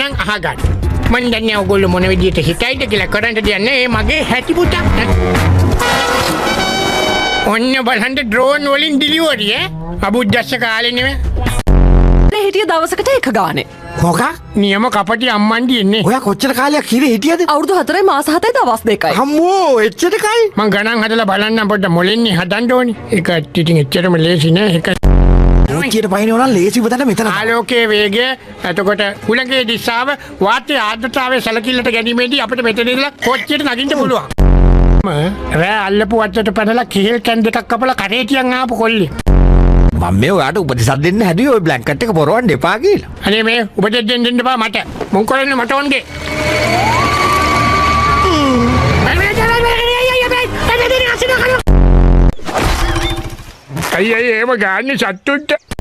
නම් අහගන්න. මන් දන්නේ ඔයගොල්ලෝ මොන විදියට හිතයිද කියලා කරන්න දෙන්නේ මගේ හැටි පුතක්. ඔන්න බලන්න ඩ්‍රෝන් වලින් ඩිලිවරි අබුද්දස්ස කාලේ නෙවෙයි. හිටිය දවසකට එක ගානේ. මොකක්? නියම කපටි අම්මන්ඩි එන්නේ. ඔයා කොච්චර කාලයක් හිරේ හිටියද? අවුරුදු 4 මාස 7 දවස් 2යි. අම්මෝ එච්චර කයි? මං ගණන් හදලා බලන්න පොඩ්ඩ මොලෙන්නේ හදන්න ඕනේ. ඒක ඉතින් එච්චරම ලේසි නෑ. ඒක ඕච්චියට පයින්නව නම් ලේසි වදන්න මෙතන. ආලෝකයේ වේගය එතකොට කුලගේ දිශාව වාතයේ ආර්ද්‍රතාවයේ සැලකිල්ලට ගැනීමේදී අපිට මෙතන ඉඳලා කොච්චර නගින්න පුළුවන්. රෑ අල්ලපු වත්තට පැනලා කිහිල් කැන් දෙකක් කපලා කරේ තියන් ආපු කොල්ලේ. මම මේ ඔයාට උපදෙසක් දෙන්න හැදුවේ ඔය බ්ලැන්කට් එක පොරවන්න එපා කියලා. අනේ මේ උපදෙස් දෙන්න එපා මට. මොන් කරන්නේ මට ඕන්ගේ. අයියයි එහෙම ගාන්නේ සත්තුන්ට.